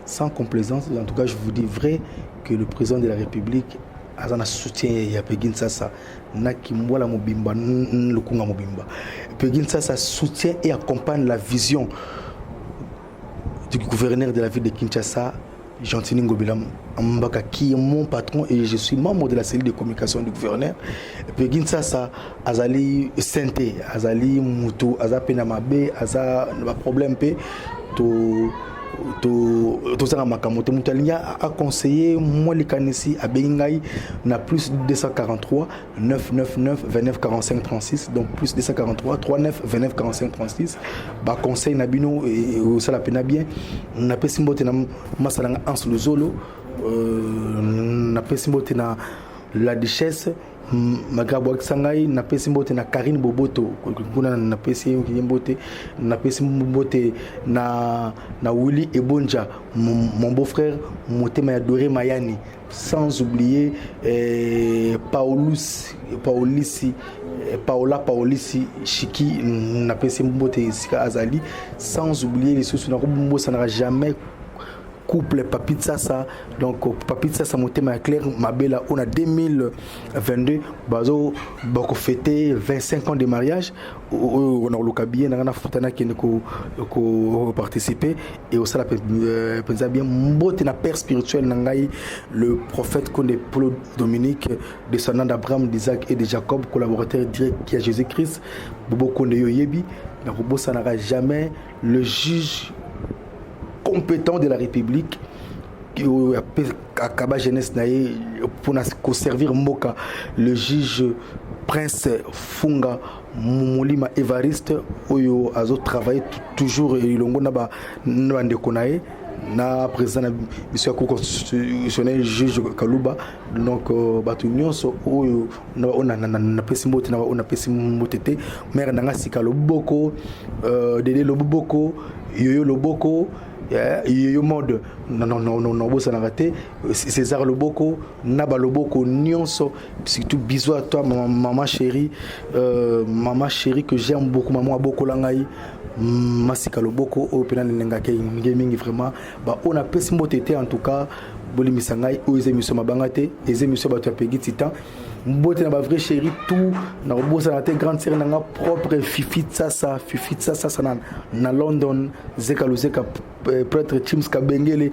sans complaisance. En tout cas, je vous dis vrai que le président de la République a un soutien à Peggy Sasa. Nakimbola Mobimba, Lukunga Mobimba. Peggy Sasa soutient et accompagne la vision du gouverneur de la ville de Kinshasa, Gentini Ngobila Mbaka, qui est mon patron et je suis membre de la cellule de communication du gouverneur. Peggy Sasa, Azali Sente, Azali Moutou, Azapena Mabe, Aza problème tout ça makamoto mutalinya a conseillé moi les kanisi à Bengai na plus 243 999 29 45 36 donc plus 243 39 29 45 36 ba conseil nabino et ça la pena bien na pesimbote na masalanga ans le zolo na pesimbote na la duchesse Magabo Sangai na pesi mbote na Karine Boboto kuna na pesi mbote na pesi mbote na Willy Ebonja mon beau-frère Motema Adoré Mayani sans oublier Paulisi Paola Paolisi Chiki napesi mbote sika azali, sans oublier les sous na ça n'aura jamais couple Papit Sasa. Donc Papit Sasa motema clair mabela on a 2022 bazo bako fêter 25 ans de mariage, on a le cabinet na futana qui ko participer et au sala penza bien mbote na père spirituel nangai le prophète Konde Paul Dominique, descendant d'Abraham, d'Isaac et de Jacob, collaborateur direct qui a Jésus-Christ. Bobo Konde Yoyebi na robo ça n'aura jamais le juge compétent de la République qui a Kaba jeunesse pour servir Moka, le juge Prince Funga Molima Evariste oyo azo travailler toujours ilongo na ba ndekonae na président monsieur Cour constitutionnel juge Kaluba. Donc batu nyonso oyo na pesi mbote na on a pesi mbotete mère nanga sika loboko Dede Loboko Yoyo Loboko Yoyo mode non bossa na raté César Loboko Naba Loboko nyonso, surtout bisous à toi maman chérie que j'aime beaucoup, maman Boko Langai Masika Loboko au pena nengake gaming vraiment ba on a pesi mbotete en tout cas boli misangai o émission mabangate les émissions batu pegi titan mbote na ba vrai chérie tout na bossa na te grande sœur na propre Fifi Sasa na London zeka prêtre Chims Kabengele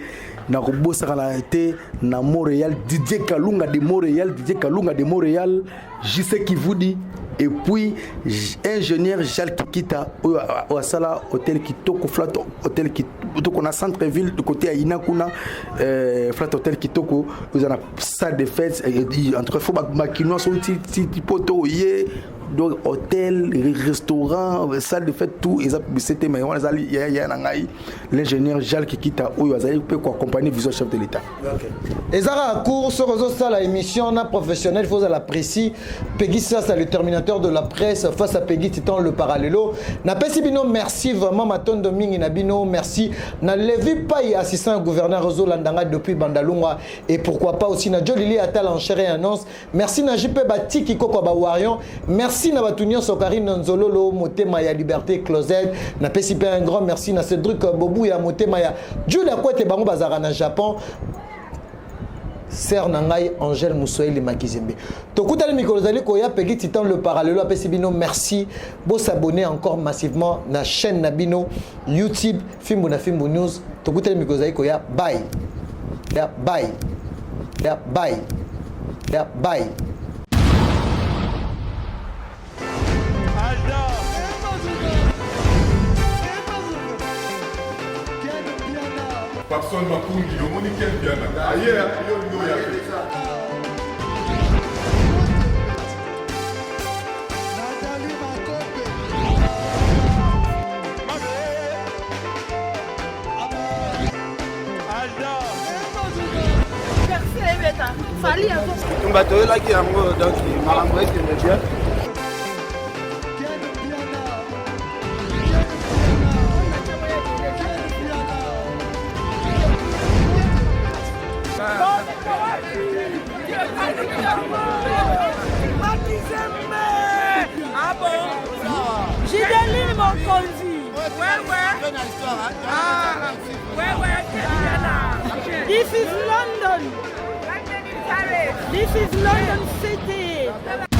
na bossa na te na Montréal DJ Kalunga de Montréal JC Kivudi. Et puis ingénieur Jal Kikita au Sala hôtel Kitoko flat hôtel Kitoko na centre-ville de côté à Inakuna flat hôtel Kitoko, vous avez salle de fête entre faux makino son petit poto yé donc hôtel restaurant salle de fête tout et ça c'était mais on azali ya nangai l'ingénieur Jal Kikita ou azali peut accompagner vice chef de l'état. OK. Ezara cours sur réseau ça la émission na professionnel faut l'apprécier Peggy ça c'est le terminateur de la presse face à Peggy Titan le parallèlo na pesi bino merci vraiment maton domingue na bino merci na Levi Paye assistant gouverneur réseau Landanga depuis Bandalungwa et pourquoi pas aussi na Jolili Atal en chair et annonce merci na JP Batiki Koko Bawarion merci na Batunio Sokari Nzololo Motema ya Liberté Closet na pesi un grand merci na Cédric Bobou ya Motema ya Julia Kwete bango bazara na Japon Sœur Nangai Angèle Moussoeli Makizembe. Tokuta le micro zali koya Peggy Titan le parallèlo apesi bino merci. Bo s'abonner encore massivement na chaîne Nabino YouTube Fimbo News. Tokuta le micro zali koya bye. Ya bye. Ya bye. Ya bye. Papson Mapungi, le Monique Biana. Ailleurs, il y a Fali Tumbato là qui a donc Malamboy qui me bien. Ah bon? J'ai des livres mon conduit. Ouais. Ah, ouais. This is London. This is London City.